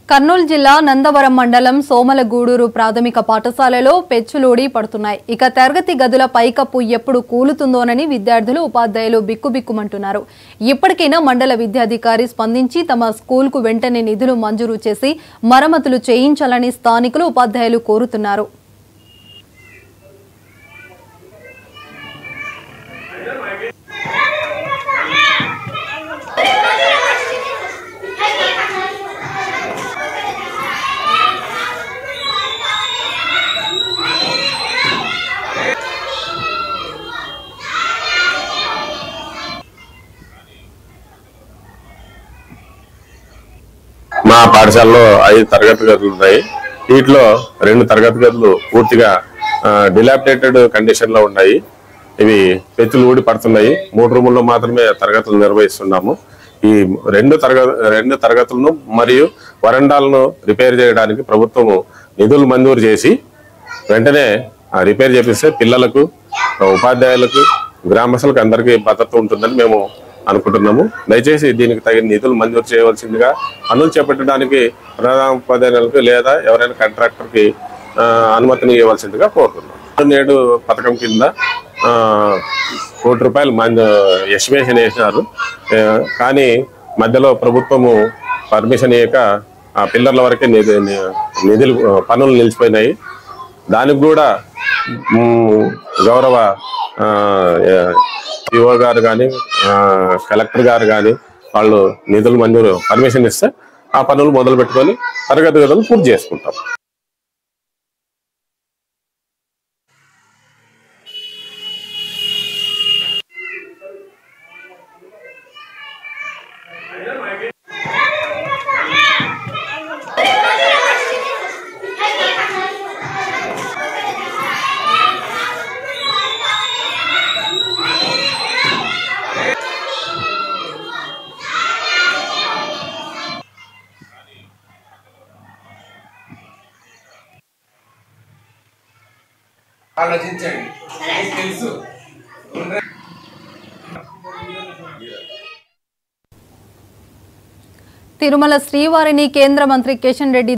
కర్నూలు జిల్లా నందవరం మండలం సోమలగూడూరు ప్రాథమిక పాఠశాలలో పెచ్చులూడి పడుతున్నాయి. ఇక తరగతి గదుల పైకప్పు ఎప్పుడు కూలుతుందోనని విద్యార్థులు ఉపాధ్యాయులు బిక్కుబిక్కుమంటున్నారు. ఇప్పటికైనా మండల విద్యాధికారి స్పందించి తమ స్కూల్కు వెంటనే నిధులు మంజూరు చేసి మరమ్మతులు చేయించాలని స్థానికులు ఉపాధ్యాయులు కోరుతున్నారు. మా పాఠశాలలో 5 తరగతి గదులు ఉన్నాయి. వీటిలో 2 తరగతి గదులు పూర్తిగా డిలాపిడేటెడ్ కండిషన్ లో ఉన్నాయి. ఇవి పెచ్చులు ఊడి పడుతున్నాయి. 3 రూముల్లో మాత్రమే తరగతులు నిర్వహిస్తున్నాము. ఈ 2 తరగతులను మరియు వరండాలను రిపేర్ చేయడానికి ప్రభుత్వం నిధులు మంజూరు చేసి వెంటనే రిపేర్ చేపిస్తే పిల్లలకు, ఉపాధ్యాయులకు, గ్రామస్తులకు అందరికీ భద్రత ఉంటుందని మేము అనుకుంటున్నాము. దయచేసి దీనికి తగిన నిధులు మంజూరు చేయవలసిందిగా, పనులు చేపట్టడానికి ప్రధాన ఉపాధ్యాయులకు లేదా ఎవరైనా కాంట్రాక్టర్కి అనుమతిని ఇవ్వవలసిందిగా కోరుతున్నాం. నేడు పథకం కింద ₹1 కోటి ఎస్టిమేషన్ వేసినారు. కానీ మధ్యలో ప్రభుత్వము పర్మిషన్ ఇవ్వక ఆ పిల్లర్ల వరకే నిధులు పనులు నిలిచిపోయినాయి. దానికి కూడా గౌరవ ఈఓ గారు కానీ, కలెక్టర్ గారు కానీ వాళ్ళు నిధులు మంజూరు పర్మిషన్ ఇస్తే ఆ పనులు మొదలు పెట్టుకొని తరగతి గదులు పూర్తి చేసుకుంటాం. ఆలోచించండి. తెలుసు తిరుమల శ్రీవారిని కేంద్ర మంత్రి కిషన్ రెడ్డి